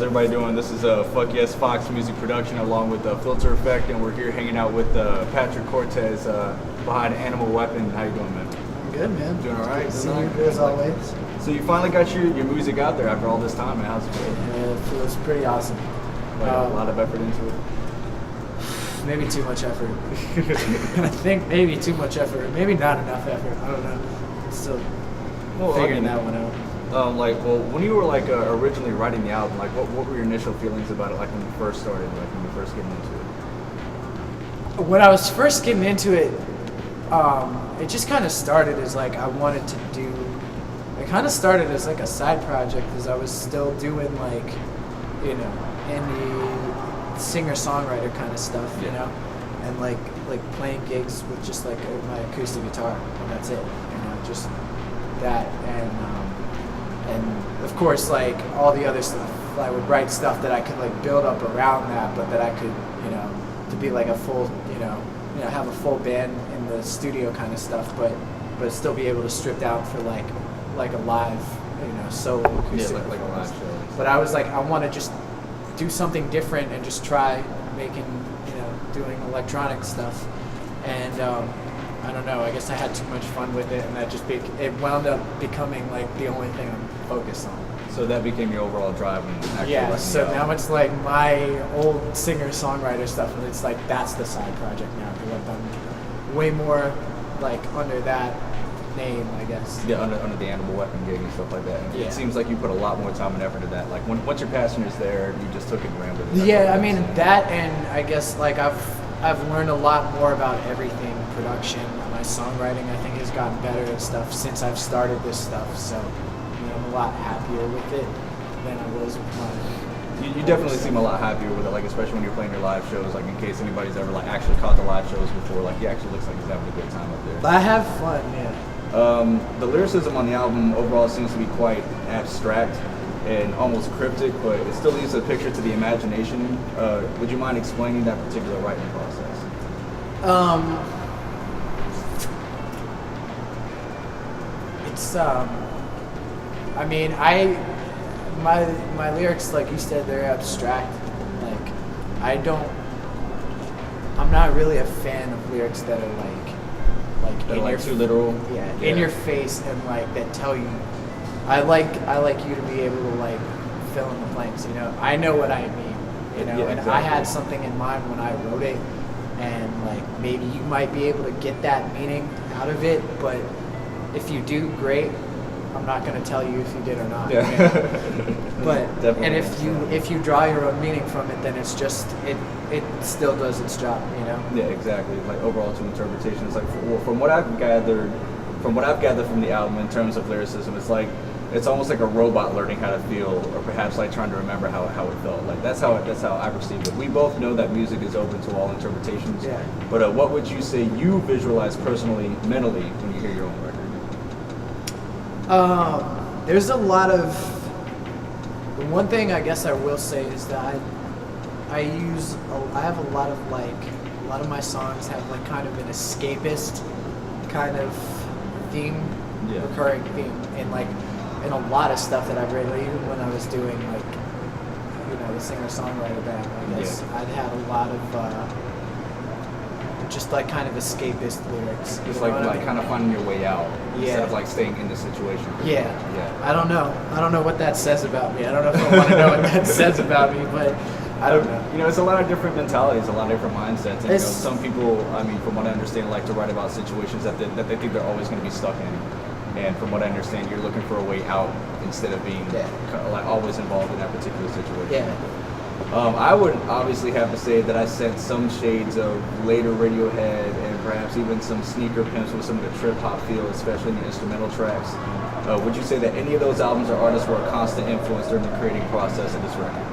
How's everybody doing? This is a FuckYesFoxMusic production along with Filter Effect, and we're here hanging out with Patrick Cortez behind Animalweapon. How you doing, man? I'm good, man. Doing all right? See you as always. So you finally got your music out there after all this time, man. How's it feel? Yeah, it feels pretty awesome. Like a lot of effort into it? Maybe too much effort. I think maybe too much effort. Maybe not enough effort. I don't know. Still figuring that one out. When you were originally writing the album, what were your initial feelings about it, when you first started, when you first getting into it? When I was first getting into it, it just kind of started as I wanted to do. It kind of started as a side project, as I was still doing indie singer-songwriter kind of stuff, and playing gigs with just my acoustic guitar, and that's it, just that, and of course all the other stuff, I would write stuff that I could build up around that, but that I could to be a full have a full band in the studio kind of stuff, but still be able to strip down for a live solo acoustic, like a live show. But I was I want to just do something different and just try making doing electronic stuff, and I don't know, I guess I had too much fun with it, and that just it wound up becoming the only thing I'm focused on. So that became your overall drive and actually yeah, so now it's my old singer-songwriter stuff, and it's that's the side project now, because I've done way more under that name, I guess. Yeah, under the Animalweapon gig and stuff like that. And yeah. It seems like you put a lot more time and effort into that. Once your passion is there, you just took it and ran with it. Yeah, I mean that, and I guess I've learned a lot more about everything production. My songwriting, I think, has gotten better and stuff since I've started this stuff. So I'm a lot happier with it than I was with my. You definitely seem a lot happier with it, especially when you're playing your live shows. In case anybody's ever actually caught the live shows before, he actually looks like he's having a good time up there. I have fun, yeah. The lyricism on the album overall seems to be quite abstract and almost cryptic, but it still leaves a picture to the imagination. Would you mind explaining that particular writing process? It's I mean, my lyrics, like you said, they're abstract. I'm not really a fan of lyrics that are that are too literal. Yeah, in your face, and that tell you. I like you to be able to fill in the blanks. I know what I mean. Yeah, and exactly. I had something in mind when I wrote it, and maybe you might be able to get that meaning out of it. But if you do, great. I'm not going to tell you if you did or not. Yeah. But Definitely. And if you draw your own meaning from it, then it's just it still does its job. Yeah, exactly. Overall to interpretation, it's from what I've gathered from the album in terms of lyricism, it's almost like a robot learning how to feel, or perhaps trying to remember how it felt. That's how I perceive it. We both know that music is open to all interpretations. Yeah. But what would you say you visualize personally, mentally, when you hear your own record? There's a lot of. The one thing I guess I will say is that I have a lot of a lot of my songs have kind of an escapist kind of theme, yeah. recurring theme, and in a lot of stuff that I've read, even when I was doing the singer-songwriter band, I guess Yeah. I'd had a lot of just kind of escapist lyrics. Just kind of finding your way out Yeah. instead of staying in the situation. Yeah. Yeah. I don't know what that says about me. I don't know if I want to know what that says about me, but I don't know. It's a lot of different mentalities, a lot of different mindsets. And, some people, from what I understand, like to write about situations that they think they're always going to be stuck in. And from what I understand, you're looking for a way out instead of being always involved in that particular situation. Yeah. I would obviously have to say that I sense some shades of later Radiohead and perhaps even some Sneaker Pimps with some of the trip hop feel, especially in the instrumental tracks. Would you say that any of those albums or artists were a constant influence during the creating process of this record?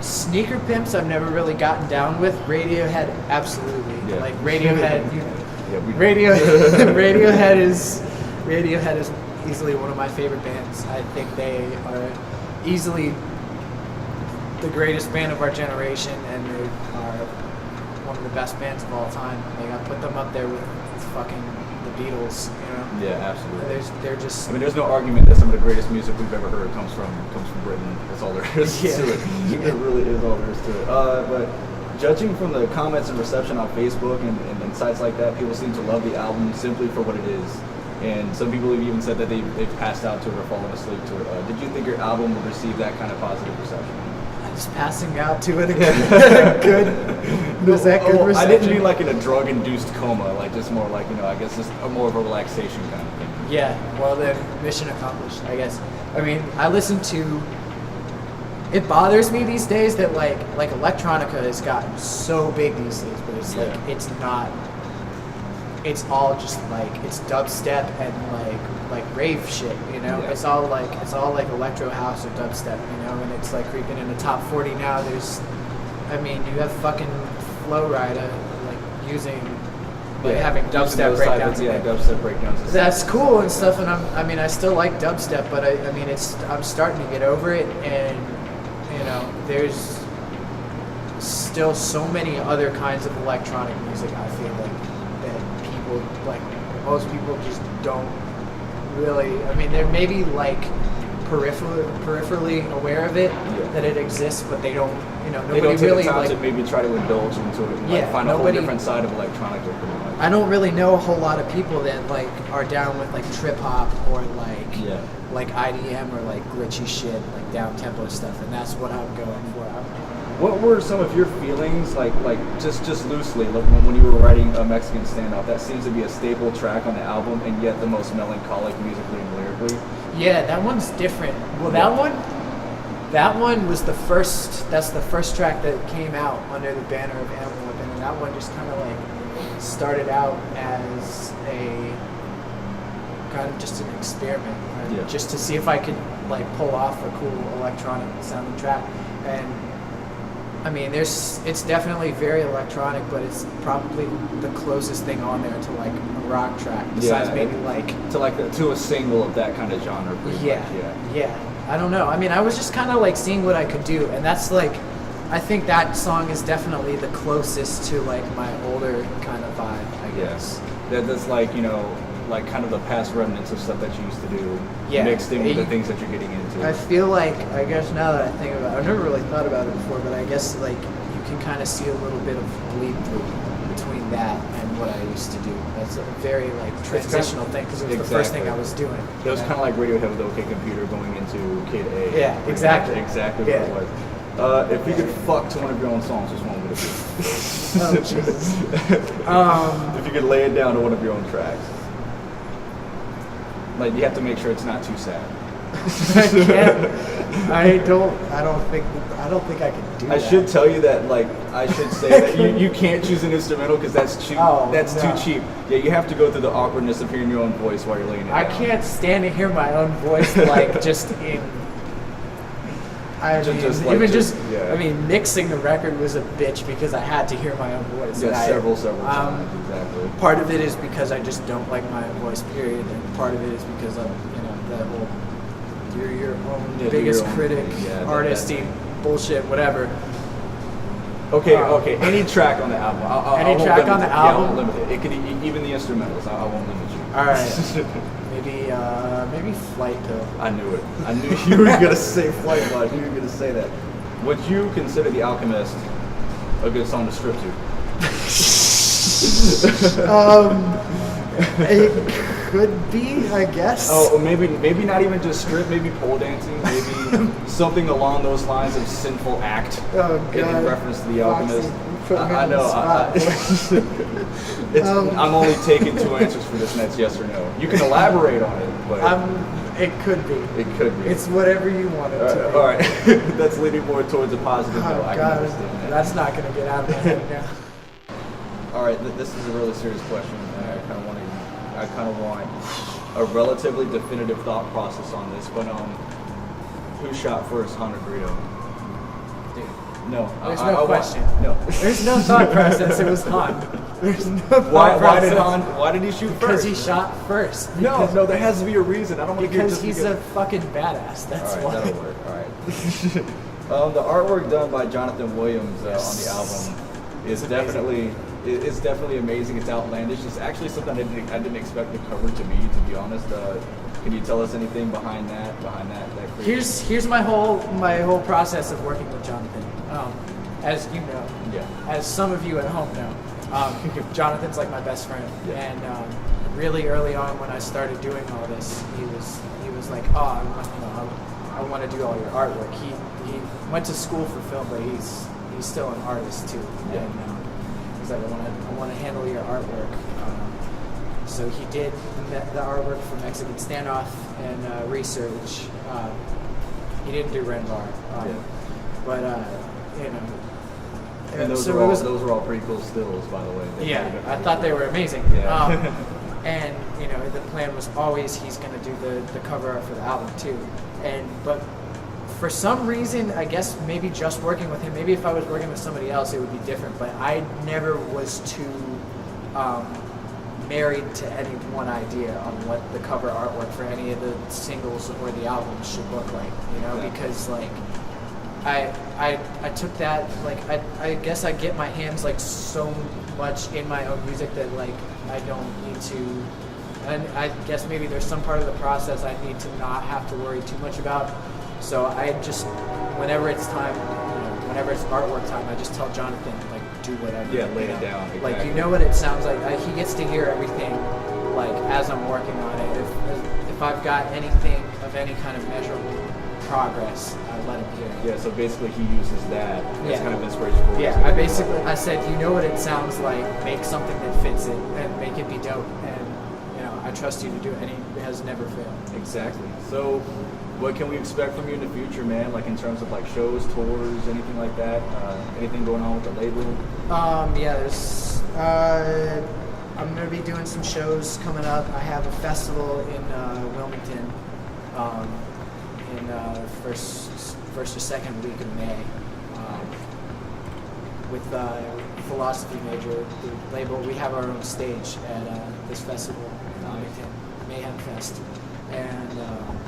Sneaker Pimps I've never really gotten down with. Radiohead, absolutely. Yeah. Radiohead, Radiohead is easily one of my favorite bands. I think they are easily the greatest band of our generation, and they are one one of the best bands of all time. Like I put them up there with fucking the Beatles, you know. Yeah, absolutely. They're just. I mean, there's no argument that some of the greatest music we've ever heard comes from Britain. That's all there is to it. It really is all there is to it. But judging from the comments and reception on Facebook and sites like that, people seem to love the album simply for what it is. And some people have even said that they've passed out to it or fallen asleep to it. Did you think your album would receive that kind of positive reception? Just passing out to it. Good. Was that good reception? I didn't mean like in a drug-induced coma, like just more like, I guess just more of a relaxation kind of thing. Yeah, well then, mission accomplished, I guess. I mean, I listen to, it bothers me these days that like electronica has gotten so big these days, but it's like, it's not, it's all just like, it's dubstep and like rave shit, you know? Yeah. It's all like electro house or dubstep, you know? And it's like creeping in the top 40 now. You have fucking Flow Rida like using, having dubstep breakdowns. Dubstep breakdowns. That's cool and stuff, and I still like dubstep, but I'm starting to get over it, and there's still so many other kinds of electronic music. I feel like that people most people just don't really. They're maybe like peripherally aware of it, that it exists, but they don't. Nobody they don't take really the time to maybe try to indulge into it and find a whole different side of electronic. I don't really know a whole lot of people that are down with trip hop or like IDM or glitchy shit, like down tempo stuff, and that's what I'm going for. What were some of your feelings just loosely when you were writing a Mexican Standoff? That seems to be a staple track on the album, and yet the most melancholic musically and lyrically. Yeah, that one's different. Well, that one was the first. That's the first track that came out under the banner of Animalweapon, and that one just kind of started out as a kind of just an experiment, right? Just to see if I could pull off a cool electronic sounding track. And it's definitely very electronic, but it's probably the closest thing on there to a rock track, besides maybe to a single of that kind of genre. Yeah. I don't know. I was just kind of seeing what I could do, and that's I think that song is definitely the closest to my older kind of vibe, I guess. That's kind of the past remnants of stuff that you used to do, mixed in with the things that you're getting into. I feel I guess now that I think about it, I've never really thought about it before, but I guess you can kind of see a little bit of bleed through between that and what I used to do. That's a very transitional thing, because it was the first thing I was doing. It was kind of like Radiohead with OK Computer going into K to A. Yeah, exactly. Exactly what it was. If you could fuck to one of your own songs, which one would it be? Oh, Jesus. If you could lay it down to one of your own tracks. You have to make sure it's not too sad. I can't. I don't think I can do that. I should tell you that, I should say that you can't choose an instrumental because that's cheap. Oh, that's no. too cheap. Yeah, you have to go through the awkwardness of hearing your own voice while you're laying it down. I can't stand to hear my own voice just in. Mixing the record was a bitch because I had to hear my own voice. Yeah, several times, exactly. Part of it is because I just don't like my own voice, period, and part of it is because of the whole you're your own biggest critic, artisty bullshit, whatever. Okay. Any track on the album. I won't limit it. It could even the instrumentals. I won't limit you. All right. Maybe Flight Pill. I knew it. I knew you were gonna say Flight Pill. I knew you were gonna say that. Would you consider The Alchemist a good song to strip to? It could be, I guess. Oh, maybe not even just strip. Maybe pole dancing. Maybe something along those lines of sinful act. Oh God! In reference to The Alchemist. I know. I'm only taking two answers for this, and that's yes or no. You can elaborate on it, but it could be. It could be. It's whatever you want it to be. All right, that's leaning more towards a positive note. Oh God, that's not going to get out of my head now. All right, this is a really serious question, and I kind of want a relatively definitive thought process on this. But who shot first, Han or Greedo? No. There's no question. No. There's no thought process. It was Han. There's no thought process. Why did he shoot first? Because he shot first. No, there has to be a reason. I don't want to Because he's a fucking badass. That's why. All right, that'll work. All right. The artwork done by Jonathan Williams on the album is definitely amazing. It's outlandish. It's actually something I didn't expect the cover to be be honest. Can you tell us anything behind that creation? Here's my whole process of working with Jonathan. As you know, as some of you at home know, Jonathan's like my best friend, and really early on when I started doing all this, he was like, oh, I want to do all your artwork. He went to school for film, but he's still an artist too, and he's like, I want to handle your artwork. So he did the artwork for Mexican Standoff and Research. He didn't do Renbar, but you know. And those are all pretty cool stills, by the way. I thought they were amazing. Yeah. And you know, the plan was always he's going to do the cover art for the album too. But for some reason, I guess maybe just working with him, maybe if I was working with somebody else, it would be different. But I never was too married to any one idea on what the cover artwork for any of the singles or the albums should look like. You know, because like. I took that, like, I guess I get my hands, like, so much in my own music that, like, I don't need to, and I guess maybe there's some part of the process I need to not have to worry too much about. So I just, whenever it's time, whenever it's artwork time, I just tell Jonathan, like, do whatever. Yeah, lay it down. Exactly. Like, you know what it sounds like. He gets to hear everything, like, as I'm working on it. If I've got anything of any kind of measurable progress, I let him hear it. Yeah, so basically he uses that as kind of inspiration for you. I said, you know what it sounds like, make something that fits it and make it be dope, and I trust you to do it, and he has never failed. Exactly. So what can we expect from you in the future, man? Like in terms of like shows, tours, anything like that? Anything going on with the label? There's I'm gonna be doing some shows coming up. I have a festival in Wilmington in first or second week of May with Philosophy Major, the label. We have our own stage at this festival in Wilmington, Mayhem Fest, and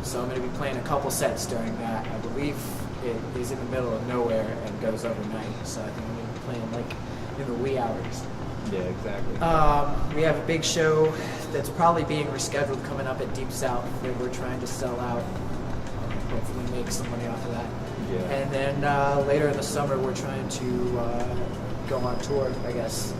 so I'm going to be playing a couple sets during that. I believe it is in the middle of nowhere and goes overnight, so I think I'm going to be playing like in the wee hours. Yeah, exactly. We have a big show that's probably being rescheduled coming up at Deep South that we're trying to sell out. Hopefully make some money off of that. Yeah. And then later in the summer we're trying to go on tour, I guess,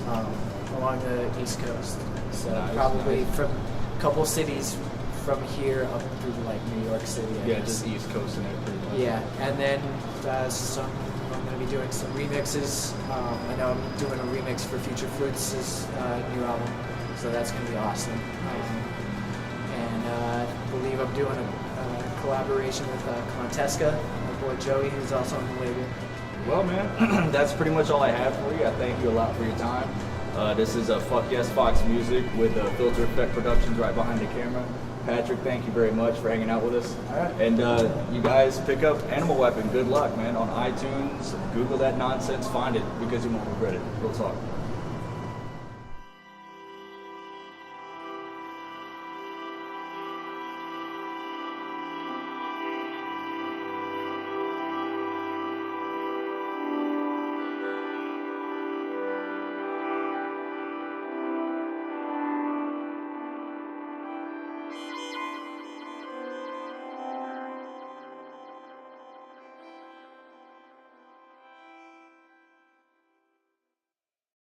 along the East Coast. So probably from a couple cities from here up through like New York City. I guess. Just East Coast and it pretty much. Yeah, and then I'm going to be doing some remixes. I know I'm doing a remix for Future Fruits' new album, so that's going to be awesome. And I believe I'm doing a collaboration with Contesca, my boy Joey, who's also on the label. Well, man, that's pretty much all I have for you. I thank you a lot for your time. This is FuckYesFoxMusic with Filter Effect Productions right behind the camera. Patrick, thank you very much for hanging out with us. All right. And you guys pick up Animalweapon. Good luck, man, on iTunes. Google that nonsense. Find it because you won't regret it. Real talk.